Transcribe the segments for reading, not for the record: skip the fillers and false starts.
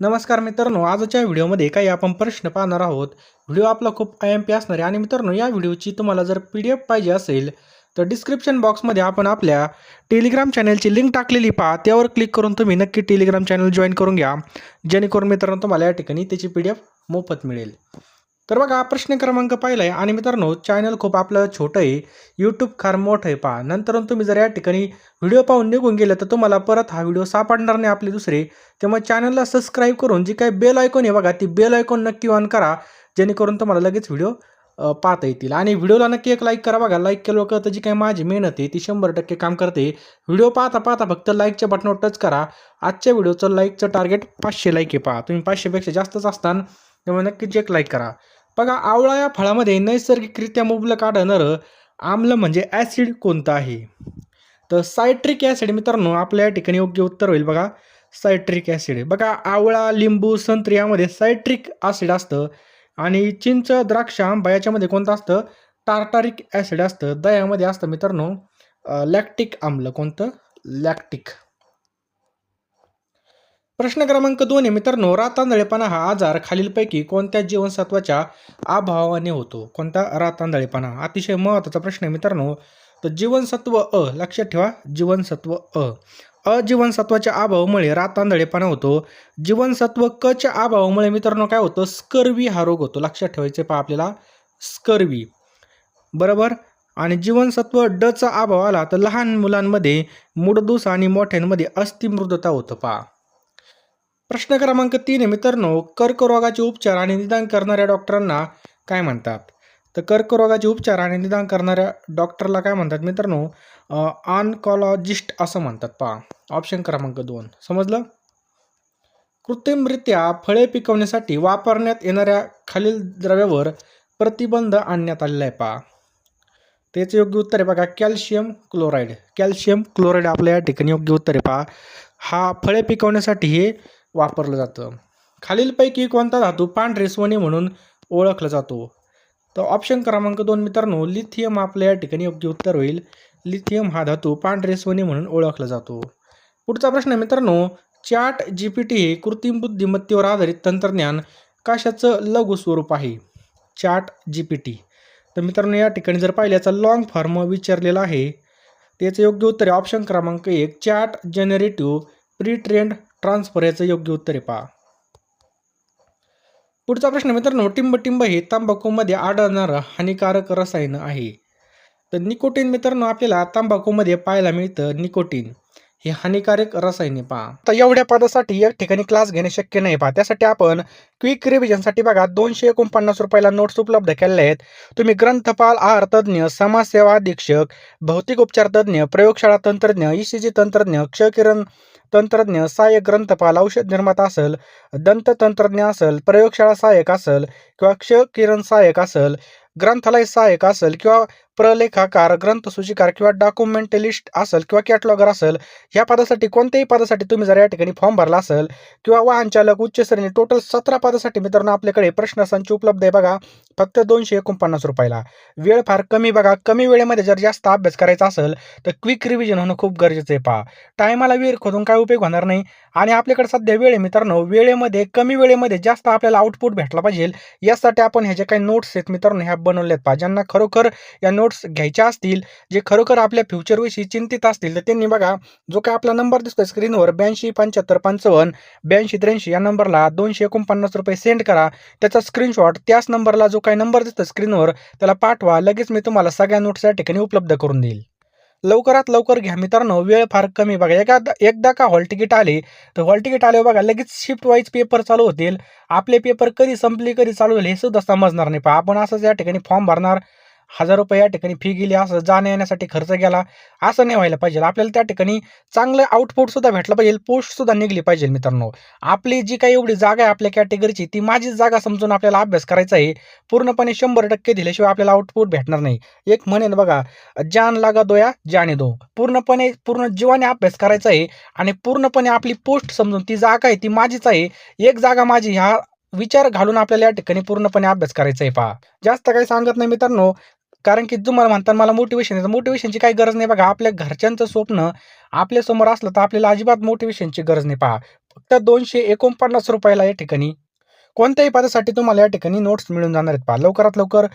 नमस्कार मित्रांनो, आजच्या व्हिडिओमध्ये काही आपण प्रश्न पाहणार आहोत. व्हिडिओ आपला खूप IMP असणार आहे आणि मित्रांनो या व्हिडिओची तुम्हाला जर PDF पाहिजे असेल तर डिस्क्रिप्शन बॉक्समध्ये आपण आपल्या टेलिग्राम चॅनलची लिंक टाकलेली पहा. त्यावर क्लिक करून तुम्ही नक्की टेलिग्राम चॅनल जॉईन करून घ्या, जेणेकरून मित्रांनो तुम्हाला या ठिकाणी त्याची PDF मोफत मिळेल. तर बघा प्रश्न क्रमांक पहिला आहे आणि मित्रांनो चॅनल खूप आपलं छोटं आहे, यूट्यूब फार मोठं आहे पहा. नंतर तुम्ही जर या ठिकाणी व्हिडिओ पाहून निघून गेले तर तुम्हाला परत हा व्हिडिओ सापडणार नाही आपले दुसरे. त्यामुळे चॅनलला सबस्क्राईब करून जी काही बेल आयकॉन आहे बघा, ती बेल आयकॉन नक्की ऑन करा, जेणेकरून तुम्हाला लगेच व्हिडिओ पाहता येतील. आणि व्हिडिओला नक्की एक लाईक करा बघा. लाईक केलं तर जी काही माझी मेहनत आहे ती 100% काम करते. व्हिडिओ पाहता पाहता फक्त लाईकच्या बटनावर टच करा. आजच्या व्हिडिओचं लाईकचं टार्गेट 500 लाईक आहे पहा. तुम्ही 500पेक्षा जास्तच असताना, त्यामुळे नक्कीच एक लाईक करा. बघा आवळा या फळामध्ये नैसर्गिकरित्या मुबलक आढळणारं आम्ल म्हणजे ॲसिड कोणतं आहे? तर सायट्रिक ॲसिड मित्रांनो आपल्या या ठिकाणी योग्य उत्तर होईल बघा. Citric acid. बघा आवळा, लिंबू, संत्री यामध्ये सायट्रिक ॲसिड असतं आणि चिंच, द्राक्ष, आंबा याच्यामध्ये कोणतं असतं? टार्टारिक ॲसिड असतं. दह्यामध्ये असतं मित्रांनो लॅक्टिक आम्ल. कोणतं? लॅक्टिक. प्रश्न क्रमांक 2 आहे मित्रांनो, रातांधळेपणा हा आजार खालीलपैकी कोणत्या जीवनसत्वाच्या अभावाने होतो? कोणता? रातांधळेपणा. अतिशय महत्त्वाचा प्रश्न आहे मित्रांनो. तर जीवनसत्व अ, लक्षात ठेवा, जीवनसत्व अ. जीवनसत्वाच्या अभावामुळे रातांधळेपणा होतो. जीवनसत्व क च्या अभावामुळे मित्रांनो काय होतं? स्कर्वी हा रोग होतो. लक्षात ठेवायचे पहा आपल्याला, स्कर्वी. बरोबर. आणि जीवनसत्व ड चा अभाव आला तर लहान मुलांमध्ये मूडदूस आणि मोठ्यांमध्ये अस्थिमृदता होतं पहा. प्रश्न क्रमांक 3 आहे मित्रांनो, कर्करोगाचे उपचार आणि निदान करणाऱ्या डॉक्टरांना काय म्हणतात? तर कर्करोगाचे उपचार आणि निदान करणाऱ्या डॉक्टरला काय म्हणतात मित्रांनो? ऑन्कॉलॉजिस्ट असं म्हणतात पहा. ऑप्शन क्रमांक 2. समजलं? कृत्रिमरित्या फळे पिकवण्यासाठी वापरण्यात येणाऱ्या खालील द्रव्यावर प्रतिबंध आणण्यात आलेला आहे पहा. त्याचं योग्य उत्तर आहे बघा, कॅल्शियम क्लोराईड. कॅल्शियम क्लोराईड आपल्या या ठिकाणी योग्य उत्तर आहे पहा. हा फळे पिकवण्यासाठी हे वापरलं जातं. खालीलपैकी कोणता धातू पांढरे सोने म्हणून ओळखला जातो? तर ऑप्शन क्रमांक 2 मित्रांनो, लिथियम आपल्या या ठिकाणी योग्य उत्तर होईल. लिथियम हा धातू पांढरे सोने म्हणून ओळखला जातो. पुढचा प्रश्न आहे मित्रांनो, चॅट GPT हे कृत्रिम बुद्धिमत्तेवर आधारित तंत्रज्ञान कशाचं लघु स्वरूप आहे? Chat GPT. तर मित्रांनो या ठिकाणी जर पाहिलं याचा लॉंग फॉर्म विचारलेला आहे. त्याचं योग्य उत्तर आहे ऑप्शन क्रमांक 1, chat generative pre trend transfer. याचं योग्य उत्तर आहे पहा. पुढचा प्रश्न मित्रांनो, टिंबटिंब हे तंबाखूमध्ये आढळणारं हानिकारक रसायन आहे. तर निकोटीन मित्रांनो आपल्याला तंबाखूमध्ये पाहायला मिळतं. निकोटीन हे हानिकारक रसायन आहे पहा. तर एवढ्या पदासाठी एक ठिकाणी क्लास घेणे शक्य नाही पहा. त्यासाठी आपण क्विक रिव्हिजनसाठी बघा 249 रुपयाला नोट्स उपलब्ध केलेल्या आहेत. तुम्ही ग्रंथपाल, आहार तज्ज्ञ, समाजसेवा अधीक्षक, भौतिक उपचार तज्ज्ञ, प्रयोगशाळा तंत्रज्ञ, ECG तंत्रज्ञ, क्षकिरण तंत्रज्ञ, सहाय्यक ग्रंथपाल, औषध निर्माता असेल, दंत तंत्रज्ञ असेल, प्रयोगशाळा सहाय्यक असेल किंवा क्षकिरण सहाय्यक असेल, ग्रंथालय सहाय्यक असेल किंवा प्रलेखाकार, ग्रंथसूचीकार किंवा डॉक्युमेंटलिस्ट असेल किंवा कॅटलॉगर असेल, ह्या पदासाठी कोणत्याही पदासाठी तुम्ही जर या ठिकाणी फॉर्म भरला असेल किंवा वाहन चालक उच्च श्रेणी, टोटल 17 पदासाठी मित्रांनो आपल्याकडे प्रश्नसंच उपलब्ध आहे बघा, फक्त 249 रुपयाला. वेळ फार कमी बघा. कमी वेळेमध्ये जर जास्त अभ्यास करायचा असेल तर क्विक रिव्हिजन होणं खूप गरजेचं आहे पहा. टायमाला वेळ खोदून काय उपयोग होणार नाही. आणि आपल्याकडे सध्या वेळ आहे मित्रांनो, वेळेमध्ये कमी वेळेमध्ये जास्त आपल्याला आउटपुट भेटला पाहिजे, यासाठी आपण ह्या ज्या काही नोट्स आहेत मित्रांनो ह्या बनवल्यात पहा. ज्यांना खरोखर या नोट्स घ्यायच्या असतील, जे खरोखर आपल्या फ्युचरविषयी चिंतित असतील, तर त्यांनी बघा जो काय आपला नंबर दिसतोय स्क्रीनवर 827555 8283 या नंबरला 249 रुपये सेंड करा. त्याचा स्क्रीनशॉट त्याच नंबरला जो काही नंबर दिसतो स्क्रीनवर त्याला पाठवा. लगेच मी तुम्हाला सगळ्या नोट्स या ठिकाणी उपलब्ध करून देईल. लवकरात लवकर घ्या मित्रांनो, वेळ फार कमी बघा. एकदा का हॉल तिकीट आले तर हॉल तिकीट आले बघा लगेच शिफ्ट वाईज पेपर चालू होतील. आपले पेपर कधी संपले कधी चालू झाले हे सुद्धा समजणार नाही पहा. आपण असंच या ठिकाणी फॉर्म भरणार, 1000 रुपये या ठिकाणी फी गेली, असं जाण्या येण्यासाठी खर्च गेला, असं नाही व्हायला पाहिजे. आपल्याला त्या ठिकाणी चांगलं आउटपुट सुद्धा भेटलं पाहिजे, पोस्ट सुद्धा निघली पाहिजे मित्रांनो. आपली जी काही एवढी जागा आहे आपल्या कॅटेगरीची ती माझीच जागा समजून आपल्याला अभ्यास करायचा आहे. पूर्णपणे 100% दिल्याशिवाय आपल्याला आउटपुट भेटणार नाही. एक म्हणेन बघा, जान लागा दोया जाने दो. पूर्ण जीवाने अभ्यास करायचा आहे आणि पूर्णपणे आपली पोस्ट समजून ती जागा आहे ती माझीच आहे, एक जागा माझी, हा विचार घालून आपल्याला या ठिकाणी पूर्णपणे अभ्यास करायचा आहे पहा. जास्त काही सांगत नाही मित्रांनो, कारण की तुम्हाला म्हणता मला मोटिवेशन आहे, मोटिवेशनची काही गरज नाही बघा. आपल्या घरच्यांचं स्वप्न आपल्यासमोर असलं तर आपल्याला अजिबात मोटिवेशनची गरज नाही पहा. फक्त 249 रुपयाला या ठिकाणी कोणत्याही पदासाठी तुम्हाला या ठिकाणी नोट्स मिळून जाणार आहेत पहा. लवकरात लवकर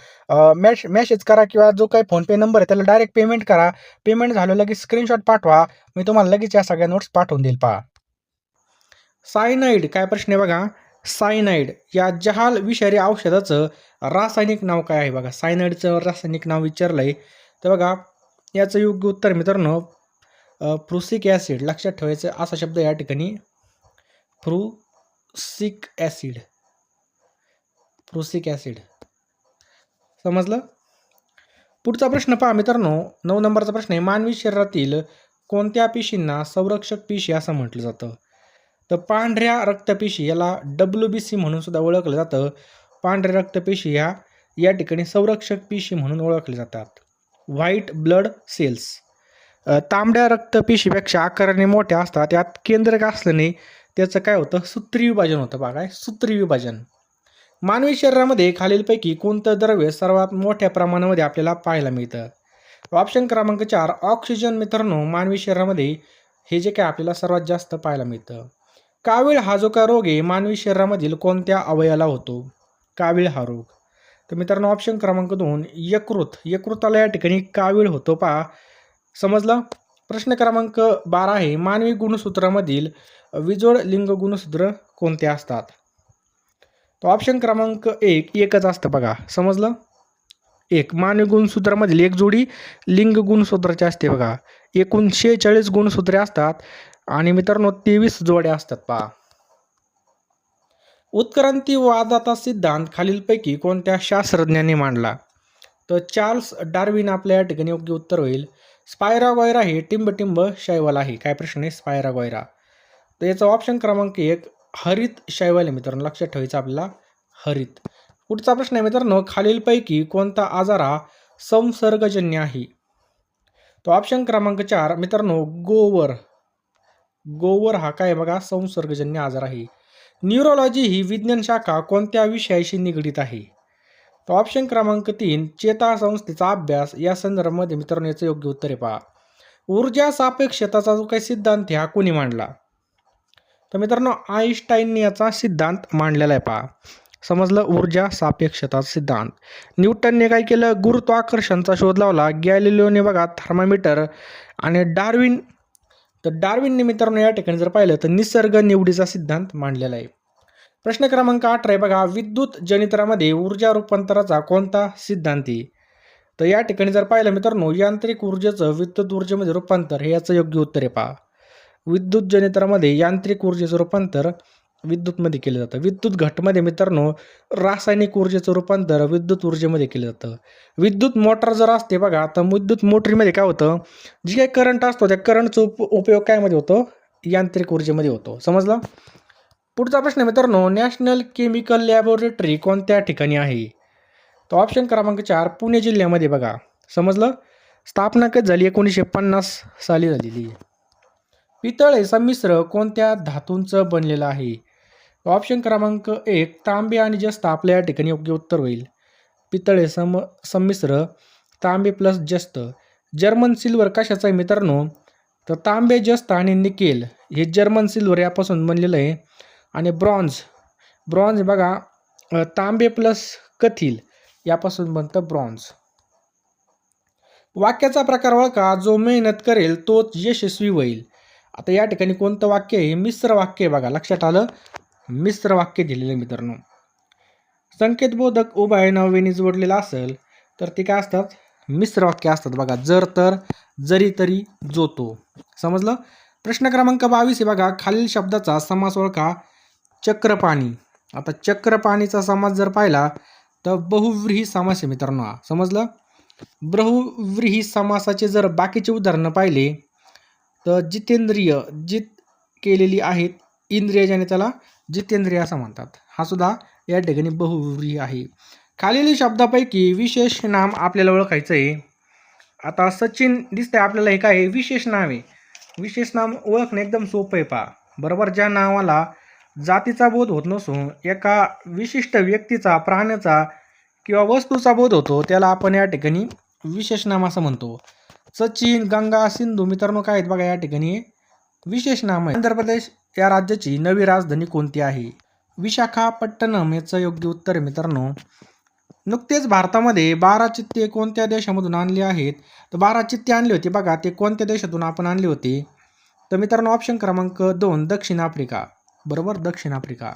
मेसेज करा किंवा जो काही फोनपे नंबर आहे त्याला डायरेक्ट पेमेंट करा. पेमेंट झालं लगेच स्क्रीनशॉट पाठवा. मी तुम्हाला लगेच या सगळ्या नोट्स पाठवून देईल पहा. सायनाइड काय प्रश्न आहे बघा. सायनाइड या जहाल विषारी औषधाचं रासायनिक नाव काय आहे बघा. सायनाइडचं रासायनिक नाव विचारलंय तर बघा याचं योग्य उत्तर मित्रांनो प्रुसिक ॲसिड. लक्षात ठेवायचं असा शब्द या ठिकाणी प्रुसिक ॲसिड. प्रुसिक ॲसिड समजलं. पुढचा प्रश्न पहा मित्रांनो 9 नंबरचा प्रश्न आहे. मानवी शरीरातील कोणत्या पेशींना संरक्षक पेशी असं म्हटलं जातं. तर पांढऱ्या रक्तपेशी याला WBC म्हणून सुद्धा ओळखलं जातं. पांढऱ्या रक्तपेशी या ठिकाणी संरक्षक पेशी म्हणून ओळखले जातात. White blood cells. तांबड्या रक्तपेशीपेक्षा आकाराने मोठ्या असतात. त्यात केंद्रक असल्याने त्याचं काय होतं सूत्री विभाजन होतं बघा. काय सूत्री विभाजन. मानवी शरीरामध्ये खालीलपैकी कोणतं द्रव्य सर्वात मोठ्या प्रमाणामध्ये आपल्याला पाहायला मिळतं. ऑप्शन क्रमांक 4 ऑक्सिजन. मित्रांनो मानवी शरीरामध्ये हे जे काय आपल्याला सर्वात जास्त पाहायला मिळतं. कावीळ हा जो काय रोग आहे मानवी शरीरामधील कोणत्या अवयवाला होतो. कावीळ हा रोग. तर मित्रांनो ऑप्शन क्रमांक 2 यकृत. यकृताला या ठिकाणी कावीळ होतो पहा. समजलं. प्रश्न क्रमांक 12 आहे. मानवी गुणसूत्रामधील विजोड लिंग गुणसूत्र कोणते असतात. तो ऑप्शन क्रमांक 1 एकच असतं बघा. समजलं. एक मानवी गुणसूत्रामधील एक जोडी लिंग गुणसूत्राची असते बघा. एकूण 46 गुणसूत्रे असतात आणि मित्रांनो 23 जोड्या असतात पहा. उत्क्रांतीवादाचा सिद्धांत खालीलपैकी कोणत्या शास्त्रज्ञांनी मांडला. तर चार्ल्स डार्विन आपल्या या ठिकाणी योग्य उत्तर होईल. स्पायरागोयरा हे टिंबटिंब शैवाल आहे. काय प्रश्न आहे स्पायरागोयरा. तर याचा ऑप्शन क्रमांक 1 हरित शैवाल आहे मित्रांनो. लक्षात ठेवायचं आपल्याला हरित. पुढचा प्रश्न आहे मित्रांनो खालीलपैकी कोणता आजार हा संसर्गजन्य आहे. तो ऑप्शन क्रमांक 4 मित्रांनो गोवर. गोवर हा काय बघा संसर्गजन्य आजार आहे. न्यूरोलॉजी ही विज्ञान शाखा कोणत्या विषयाशी निगडीत आहे. तो ऑप्शन क्रमांक 3 चेतासंस्थेचा अभ्यास. या संदर्भामध्ये मित्रांनो याचं योग्य उत्तर आहे पहा. ऊर्जा सापेक्षताचा जो काही सिद्धांत हा कोणी मांडला. तर मित्रांनो आईन्स्टाईनने याचा सिद्धांत मांडलेला आहे पहा. समजलं. ऊर्जा सापेक्षता सिद्धांत. न्यूटनने काय केलं गुरुत्वाकर्षणाचा शोध लावला. गॅलिलिओने बघा थर्मामीटर आणि डार्विनने मित्रांनो या ठिकाणी जर पाहिलं तर निसर्ग निवडीचा सिद्धांत मांडलेला आहे. प्रश्न क्रमांक 18 आहे बघा. विद्युत जनित्रामध्ये ऊर्जा रूपांतराचा कोणता सिद्धांत आहे. तर या ठिकाणी जर पाहिलं मित्रांनो यांत्रिक ऊर्जेचं विद्युत ऊर्जेमध्ये रूपांतर हे याचं योग्य उत्तर आहे पहा. विद्युत जनित्रामध्ये यांत्रिक ऊर्जेचं रूपांतर विद्युतमध्ये केलं जातं. विद्युत घटमध्ये मित्रांनो रासायनिक ऊर्जेचं रूपांतर विद्युत ऊर्जेमध्ये केलं जातं. विद्युत मोटर जर असते बघा तर विद्युत मोटरीमध्ये काय होतं जे काही करंट असतो त्या करंटचा उपयोग कायमध्ये होतो यांत्रिक ऊर्जेमध्ये होतो. समजलं. पुढचा प्रश्न मित्रांनो नॅशनल केमिकल लॅबोरेटरी कोणत्या ठिकाणी आहे. तो ऑप्शन क्रमांक 4 पुणे जिल्ह्यामध्ये बघा. समजलं. स्थापना कधी झाली 1950 साली झालेली. पितळ हे संमिश्र कोणत्या धातूंचं बनलेलं आहे. ऑप्शन क्रमांक 1 तांबे आणि जस्त आपल्या या ठिकाणी योग्य उत्तर होईल. पितळ हे संमिश्र तांबे प्लस जस्त. जर्मन सिल्वर कशाचं आहे मित्रांनो. तर तांबे जस्त आणि निकेल हे जर्मन सिल्वर यापासून बनलेलं आहे. आणि ब्रॉन्झ बघा तांबे प्लस कथील यापासून बनतं ब्रॉन्झ. वाक्याचा प्रकार ओळखा. जो मेहनत करेल तोच यशस्वी होईल. आता या ठिकाणी कोणतं वाक्य आहे मिश्र वाक्य आहे बघा. लक्षात आलं. मिश्र वाक्य दिलेलं मित्रांनो. संकेतबोधक उभय नव्याने जोडलेला असेल तर ते काय असतात मिश्र वाक्य असतात बघा. जर तर जरी तरी जो तो. समजलं. प्रश्न क्रमांक 22 आहे बघा. खालील शब्दाचा समास ओळखा. चक्रपाणी. आता चक्रपाणीचा समास जर पाहिला तर बहुव्रीही समास आहे मित्रांनो हा. समजलं. बहुव्रीही समासाचे जर बाकीचे उदाहरणं पाहिले तर जितेंद्रिय जित केलेली आहेत इंद्रिय ज्याने त्याला जितेंद्रिय असं म्हणतात. हा सुद्धा या ठिकाणी बहुव्रीही आहे. खालील शब्दापैकी विशेष नाम आपल्याला ओळखायचं आहे. आता सचिन दिसतंय आपल्याला हे काय विशेष नाव आहे. विशेष नाम ओळखणं एकदम सोपं आहे पहा. बरोबर. ज्या नावाला जातीचा बोध होत नसून एका विशिष्ट व्यक्तीचा प्राण्याचा किंवा वस्तूचा बोध होतो त्याला आपण या ठिकाणी विशेष नाम असं म्हणतो. सचिन गंगा सिंधू मित्रांनो काय आहेत बघा या ठिकाणी विशेष नाम आहे. आंध्र प्रदेश या राज्याची नवी राजधानी कोणती आहे? विशाखापट्टणम याचं योग्य उत्तर आहे मित्रांनो. नुकतेच भारतामध्ये 12 चित्ते कोणत्या देशामधून आणली आहेत? तर 12 चित्ते आणली होती बघा, ते कोणत्या देशातून आपण आणली होती? तर मित्रांनो ऑप्शन क्रमांक 2 दक्षिण आफ्रिका. बरोबर, दक्षिण आफ्रिका.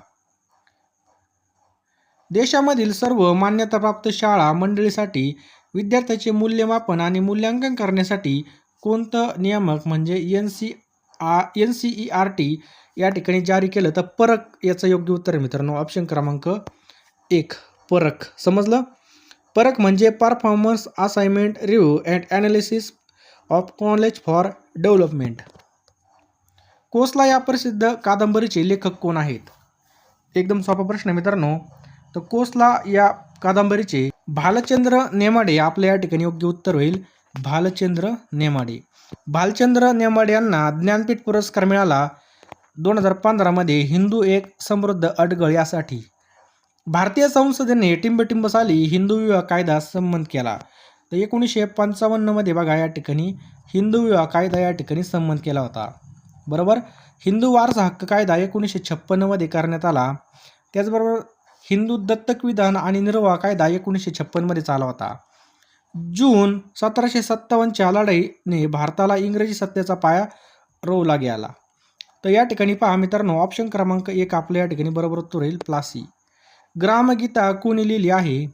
देशामधील सर्व मान्यताप्राप्त शाळा मंडळीसाठी विद्यार्थ्याचे मूल्यमापन आणि मूल्यांकन करण्यासाठी कोणतं नियामक म्हणजे NCERT या ठिकाणी जारी केलं? तर परक याचं योग्य उत्तर आहे मित्रांनो. ऑप्शन क्रमांक 1 परक. समजलं? परक म्हणजे performance assignment review and analysis of college for development. Kosala या प्रसिद्ध कादंबरीचे लेखक कोण आहेत? एकदम सोपा प्रश्न आहे मित्रांनो. तर कोसला या कादंबरीचे भालचंद्र नेमाडे आपल्या या ठिकाणी योग्य उत्तर होईल. भालचंद्र नेमाडे. भालचंद्र नेमाडे यांना ज्ञानपीठ पुरस्कार मिळाला 2015 मध्ये हिंदू एक समृद्ध अडगळ यासाठी. भारतीय संसदेने टिंबटिंब साली हिंदू विवाह कायदा संमत केला. तर 1955 मध्ये बघा या ठिकाणी हिंदू विवाह कायदा या ठिकाणी संमत केला होता. बरोबर. हिंदू वारसा हक्क कायदा 1956 मध्ये करण्यात आला. त्याचबरोबर हिंदू दत्तक विधान आणि निर्वाह कायदा 1956 मध्ये चालला होता. जून 1757च्या लढाईने भारताला इंग्रजी सत्तेचा पाया रोवला गेला. तर या ठिकाणी पहा मित्रांनो ऑप्शन क्रमांक 1 आपल्या या ठिकाणी बरोबर उत्तर होईल प्लासी. ग्रामगीता कोणी लिहिली आहे?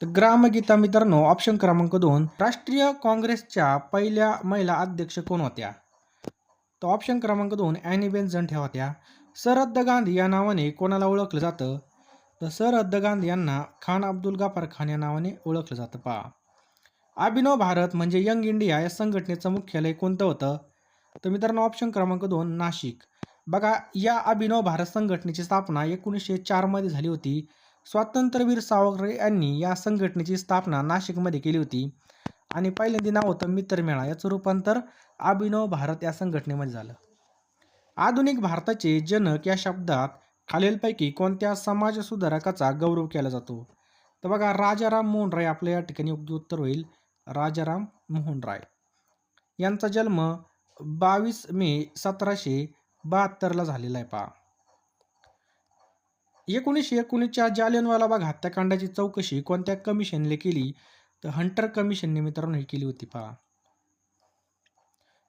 तर ग्रामगीता मित्रांनो ऑप्शन क्रमांक 2 राष्ट्रीय काँग्रेसच्या पहिल्या महिला अध्यक्ष कोण होत्या? तर ऑप्शन क्रमांक 2 ॲनी बेझंट ह्या होत्या. सरहद्द गांधी या नावाने कोणाला ओळखलं जातं? तर सरहद्द गांधी यांना खान अब्दुल गफार खान या नावाने ओळखलं जातं. पहा. अभिनव भारत म्हणजे यंग इंडिया या संघटनेचं मुख्यालय कोणतं होतं? तर मित्रांनो ऑप्शन क्रमांक 2 नाशिक. बघा या अभिनव भारत संघटनेची स्थापना 1904 मध्ये झाली होती. स्वातंत्र्यवीर सावरकर यांनी या संघटनेची स्थापना नाशिकमध्ये केली होती आणि पहिल्यांदा नाव होतं मित्रमेळा. याचं रूपांतर अभिनव भारत या संघटनेमध्ये झालं. आधुनिक भारताचे जनक या शब्दात खालीलपैकी कोणत्या समाज सुधारकाचा गौरव केला जातो? तर बघा राजाराम मोहन राय आपल्या या ठिकाणी योग्य उत्तर होईल. राजाराम मोहन राय यांचा जन्म 22 मे 1772 झालेला आहे. पहा. 1919च्या जालियनवाला बाग हत्याकांडाची चौकशी कोणत्या कमिशनने केली? तर हंटर कमिशनने मित्रांनो ही केली होती. पहा.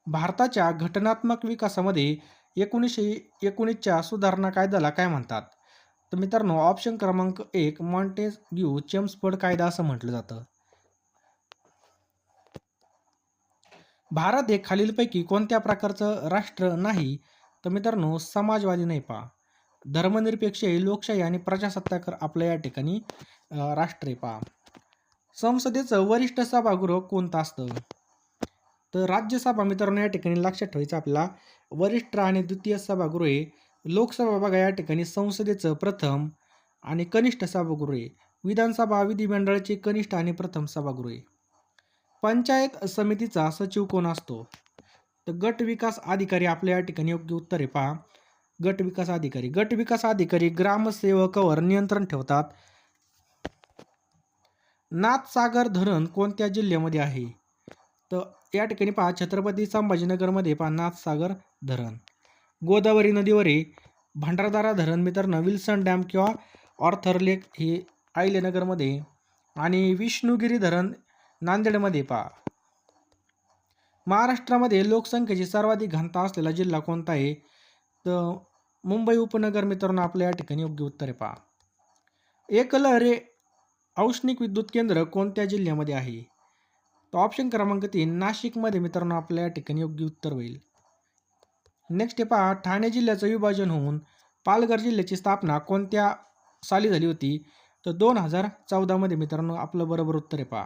भारताच्या घटनात्मक विकासामध्ये 1919च्या सुधारणा कायद्याला काय म्हणतात? तर मित्रांनो ऑप्शन क्रमांक 1 मॉन्टेग्यू चेम्सफोर्ड कायदा असं म्हटलं जातं. भारत हे खालीलपैकी कोणत्या प्रकारचं राष्ट्र नाही? तर मित्रांनो समाजवादी नाही. पहा. धर्मनिरपेक्ष लोकशाही आणि प्रजासत्ताक आपल्या या ठिकाणी राष्ट्र आहे. पहा. संसदेचं वरिष्ठ सभागृह कोणतं असतं? तर राज्यसभा मित्रांनो या ठिकाणी लक्षात ठेवायचं आपल्याला वरिष्ठ आणि द्वितीय सभागृह आहे. लोकसभा बघा या ठिकाणी संसदेचं प्रथम आणि कनिष्ठ सभागृह आहे. विधानसभा विधिमंडळाचे कनिष्ठ आणि प्रथम सभागृह आहे. पंचायत समितीचा सचिव कोण असतो? तर गट विकास अधिकारी आपल्या या ठिकाणी योग्य उत्तर आहे. पहा. गट विकास अधिकारी. गट विकास अधिकारी ग्रामसेवकावर नियंत्रण ठेवतात. नाथसागर धरण कोणत्या जिल्ह्यामध्ये आहे? तर या ठिकाणी पहा छत्रपती संभाजीनगरमध्ये पहा नाथसागर धरण. गोदावरी नदीवर भंडारदरा धरण मित्रांनो विल्सन डॅम किंवा ऑर्थर लेक हे अहिल्यानगरमध्ये आणि विष्णुगिरी धरण नांदेडमध्ये. पहा. महाराष्ट्रामध्ये लोकसंख्येची सर्वाधिक घनता असलेला जिल्हा कोणता आहे? तर मुंबई उपनगर मित्रांनो आपल्या या ठिकाणी योग्य उत्तर आहे. पहा. एकलहरे औष्णिक विद्युत केंद्र कोणत्या जिल्ह्यामध्ये आहे? तर ऑप्शन क्रमांक 3 नाशिकमध्ये मित्रांनो आपल्या या ठिकाणी योग्य उत्तर होईल. नेक्स्ट आहे पहा ठाणे जिल्ह्याचं विभाजन होऊन पालघर जिल्ह्याची स्थापना कोणत्या साली झाली होती? तर 2014 मध्ये मित्रांनो आपलं बरोबर उत्तर आहे. पहा.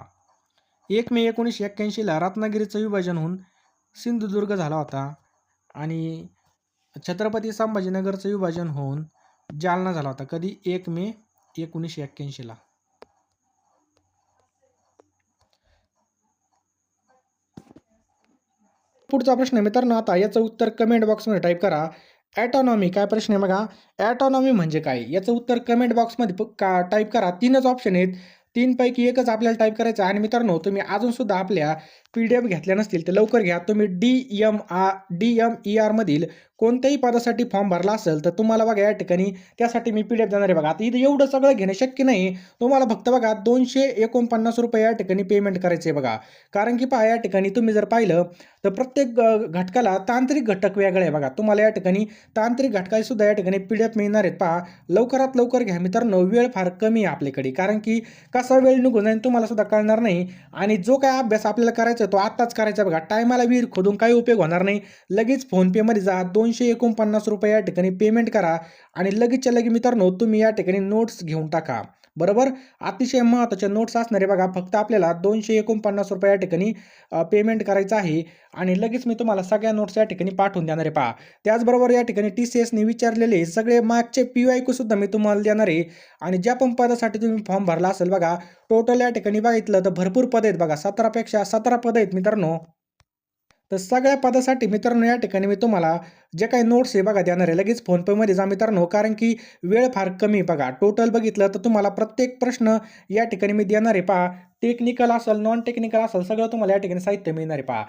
1 मे 1981ला रत्नागिरीचं विभाजन होऊन सिंधुदुर्ग झाला होता आणि छत्रपती संभाजीनगरचं विभाजन होऊन जालना झाला होता. कधी? 1 मे 1981ला. पुढचा प्रश्न मित्रांनो आता याचं उत्तर कमेंट बॉक्समध्ये टाईप करा. ॲटॉनॉमी काय प्रश्न आहे बघा. ॲटॉनॉमी म्हणजे काय? याचं उत्तर कमेंट बॉक्समध्ये टाईप करा. 3च ऑप्शन आहेत. 3 पैकी एकच आपल्याला टाईप करायचं आहे. आणि मित्रांनो तुम्ही अजूनसुद्धा आपल्या PDF घेतल्या नसतील तर लवकर घ्या. तुम्ही DMER मधील कोणत्याही पदासाठी फॉर्म भरला असेल तर तुम्हाला बघा या ठिकाणी त्यासाठी मी PDF देणार आहे बघा. आता इथं एवढं सगळं घेणं शक्य नाही. तुम्हाला फक्त बघा ₹249 या ठिकाणी पेमेंट करायचं आहे बघा. कारण की पहा या ठिकाणी तुम्ही जर पाहिलं तर प्रत्येक घटकाला तांत्रिक घटक वेगळे आहे बघा. तुम्हाला या ठिकाणी तांत्रिक घटकाचे सुद्धा या ठिकाणी PDF मिळणार आहेत पहा. लवकरात लवकर घ्या मित्रांनो. वेळ फार कमी आहे आपल्याकडे. कारण की कसा वेळ निघून जाईल तुम्हाला सुद्धा कळणार नाही आणि जो काही अभ्यास आपल्याला करायचा तो आत्ताच करायचा बघा. टायमाला विहीर खोदून काही उपयोग होणार नाही. लगेच फोनपेमध्ये जा, ₹249 या ठिकाणी पेमेंट करा आणि लगेचच्या लगे मित्रांनो तुम्ही या ठिकाणी नोट्स घेऊन टाका. बरोबर? अतिशय महत्त्वाच्या नोट्स असणार आहे बघा. फक्त आपल्याला ₹249 या ठिकाणी पेमेंट करायचं आहे आणि लगेच मी तुम्हाला सगळ्या नोट्स या ठिकाणी पाठवून देणार आहे पहा. त्याचबरोबर या ठिकाणी TCSने विचारलेले सगळे मागचे PYQ सुद्धा मी तुम्हाला देणार आहे आणि ज्या पण पदासाठी तुम्ही फॉर्म भरला असेल बघा, टोटल या ठिकाणी बघितलं तर भरपूर पदं आहेत बघा. 17 पेक्षा 17 पदं आहेत मित्रांनो. तर सगळ्या पदासाठी मित्रांनो या ठिकाणी मी तुम्हाला जे काही नोट्स आहे बघा देणार आहे. लगेच फोनपेमध्ये जा मित्रांनो. कारण की वेळ फार कमी आहे बघा. टोटल बघितलं तर तुम्हाला प्रत्येक प्रश्न या ठिकाणी मी देणार आहे पहा. टेक्निकल असेल, नॉन टेक्निकल असेल सगळं तुम्हाला या ठिकाणी साहित्य मिळणार आहे पहा.